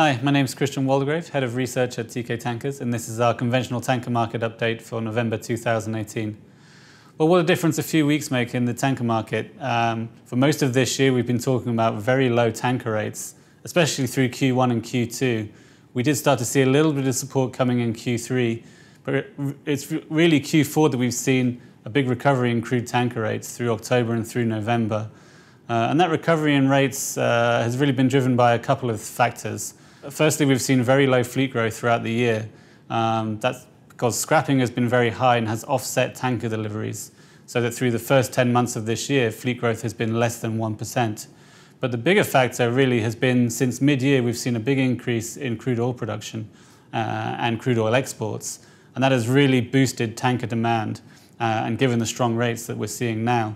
Hi, my name is Christian Waldegrave, Head of Research at Teekay Tankers, and this is our conventional tanker market update for November 2018. Well, what a difference a few weeks make in the tanker market. For most of this year, we've been talking about very low tanker rates, especially through Q1 and Q2. We did start to see a little bit of support coming in Q3, but it's really Q4 that we've seen a big recovery in crude tanker rates through October and through November. And that recovery in rates has really been driven by a couple of factors. Firstly, we've seen very low fleet growth throughout the year. That's because scrapping has been very high and has offset tanker deliveries, so that through the first 10 months of this year, fleet growth has been less than 1%. But the bigger factor really has been since mid-year, we've seen a big increase in crude oil production and crude oil exports. And that has really boosted tanker demand and given the strong rates that we're seeing now.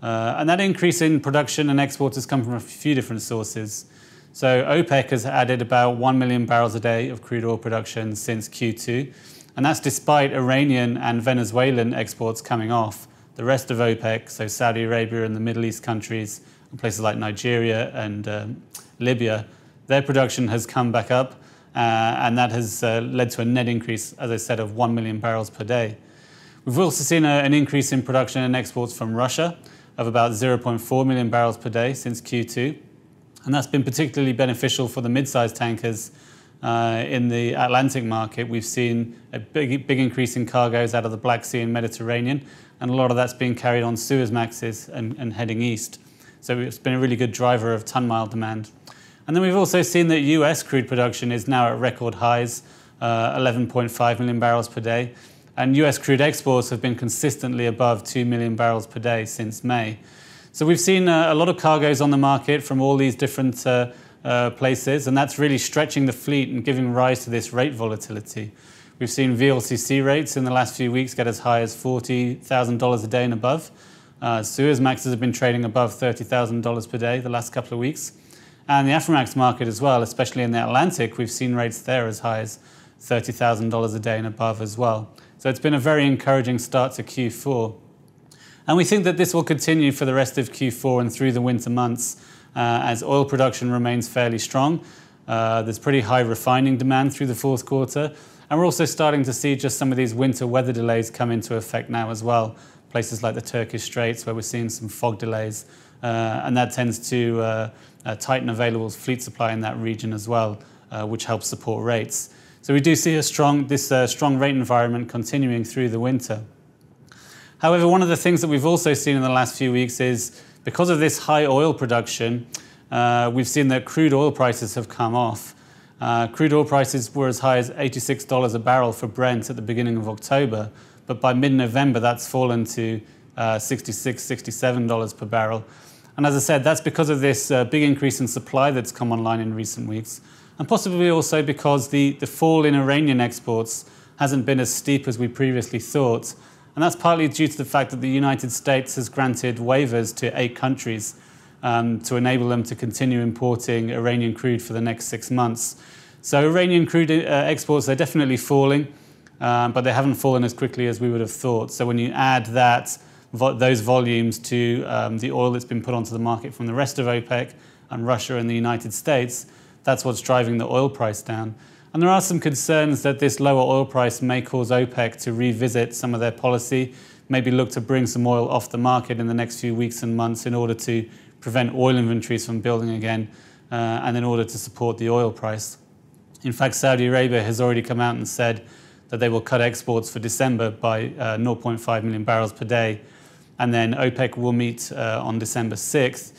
And that increase in production and exports has come from a few different sources. So OPEC has added about 1 million barrels a day of crude oil production since Q2, and that's despite Iranian and Venezuelan exports coming off. The rest of OPEC, so Saudi Arabia and the Middle East countries, and places like Nigeria and Libya, their production has come back up, and that has led to a net increase, as I said, of 1 million barrels per day. We've also seen an increase in production and exports from Russia of about 0.4 million barrels per day since Q2. And that's been particularly beneficial for the mid-sized tankers in the Atlantic market. We've seen a big increase in cargoes out of the Black Sea and Mediterranean, and a lot of that's being carried on Suezmaxes and heading east. So it's been a really good driver of ton-mile demand. And then we've also seen that US crude production is now at record highs, 11.5 million barrels per day. And US crude exports have been consistently above 2 million barrels per day since May. So we've seen a lot of cargoes on the market from all these different places, and that's really stretching the fleet and giving rise to this rate volatility. We've seen VLCC rates in the last few weeks get as high as $40,000 a day and above. Suezmaxes have been trading above $30,000 per day the last couple of weeks. And the Aframax market as well, especially in the Atlantic, we've seen rates there as high as $30,000 a day and above as well. So it's been a very encouraging start to Q4. And we think that this will continue for the rest of Q4 and through the winter months as oil production remains fairly strong. There's pretty high refining demand through the fourth quarter. And we're also starting to see just some of these winter weather delays come into effect now as well. Places like the Turkish Straits where we're seeing some fog delays. And that tends to tighten available fleet supply in that region as well, which helps support rates. So we do see this strong rate environment continuing through the winter. However, one of the things that we've also seen in the last few weeks is because of this high oil production, we've seen that crude oil prices have come off. Crude oil prices were as high as $86 a barrel for Brent at the beginning of October, but by mid-November that's fallen to $66, $67 per barrel. And as I said, that's because of this big increase in supply that's come online in recent weeks, and possibly also because the fall in Iranian exports hasn't been as steep as we previously thought. And that's partly due to the fact that the United States has granted waivers to 8 countries to enable them to continue importing Iranian crude for the next 6 months. So Iranian crude exports are definitely falling, but they haven't fallen as quickly as we would have thought. So when you add those volumes to the oil that's been put onto the market from the rest of OPEC and Russia and the United States, that's what's driving the oil price down. And there are some concerns that this lower oil price may cause OPEC to revisit some of their policy, maybe look to bring some oil off the market in the next few weeks and months in order to prevent oil inventories from building again and in order to support the oil price. In fact, Saudi Arabia has already come out and said that they will cut exports for December by 0.5 million barrels per day. And then OPEC will meet on December 6th.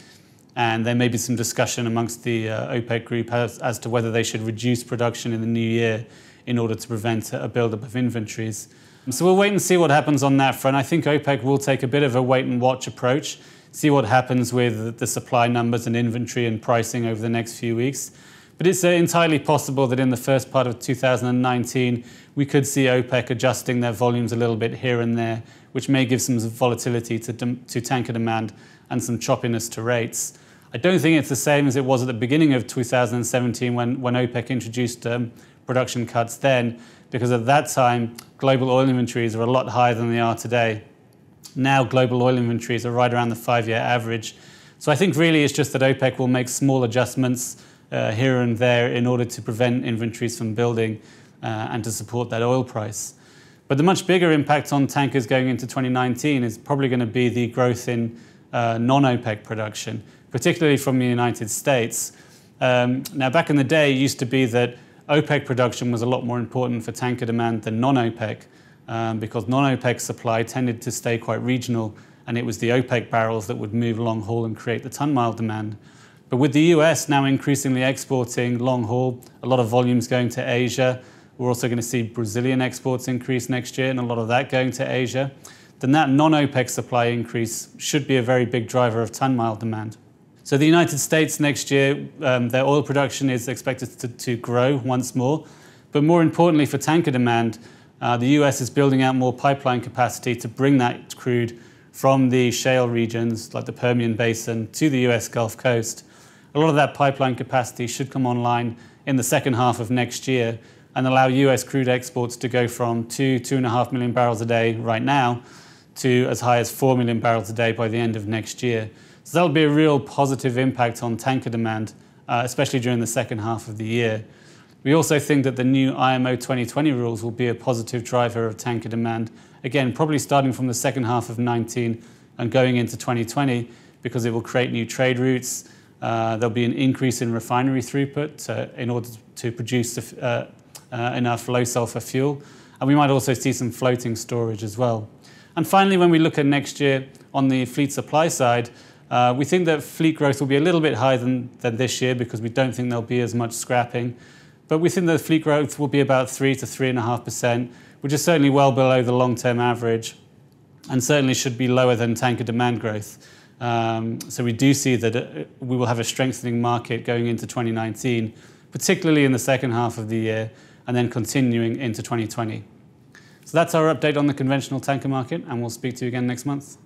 And there may be some discussion amongst the OPEC group as to whether they should reduce production in the new year in order to prevent a buildup of inventories. So we'll wait and see what happens on that front. I think OPEC will take a bit of a wait-and-watch approach, see what happens with the supply numbers and inventory and pricing over the next few weeks. But it's entirely possible that in the first part of 2019, we could see OPEC adjusting their volumes a little bit here and there, which may give some volatility to tanker demand and some choppiness to rates. I don't think it's the same as it was at the beginning of 2017 when OPEC introduced production cuts then, because at that time, global oil inventories were a lot higher than they are today. Now global oil inventories are right around the 5-year average. So I think really it's just that OPEC will make small adjustments here and there in order to prevent inventories from building and to support that oil price. But the much bigger impact on tankers going into 2019 is probably going to be the growth in non-OPEC production, particularly from the United States. Now, back in the day, it used to be that OPEC production was a lot more important for tanker demand than non-OPEC, because non-OPEC supply tended to stay quite regional, and it was the OPEC barrels that would move long haul and create the ton-mile demand. But with the US now increasingly exporting long haul, a lot of volumes going to Asia, we're also going to see Brazilian exports increase next year, and a lot of that going to Asia, then that non-OPEC supply increase should be a very big driver of ton-mile demand. So the United States next year, their oil production is expected to grow once more. But more importantly for tanker demand, the US is building out more pipeline capacity to bring that crude from the shale regions like the Permian Basin to the US Gulf Coast. A lot of that pipeline capacity should come online in the second half of next year and allow US crude exports to go from 2.5 million barrels a day right now to as high as 4 million barrels a day by the end of next year. So that'll be a real positive impact on tanker demand, especially during the second half of the year. We also think that the new IMO 2020 rules will be a positive driver of tanker demand, again, probably starting from the second half of 19 and going into 2020, because it will create new trade routes. There'll be an increase in refinery throughput in order to produce enough low sulfur fuel. And we might also see some floating storage as well. And finally, when we look at next year on the fleet supply side, we think that fleet growth will be a little bit higher than this year because we don't think there'll be as much scrapping. But we think that fleet growth will be about 3 to 3.5%, which is certainly well below the long-term average and certainly should be lower than tanker demand growth. So we do see that we will have a strengthening market going into 2019, particularly in the second half of the year, and then continuing into 2020. So that's our update on the conventional tanker market, and we'll speak to you again next month.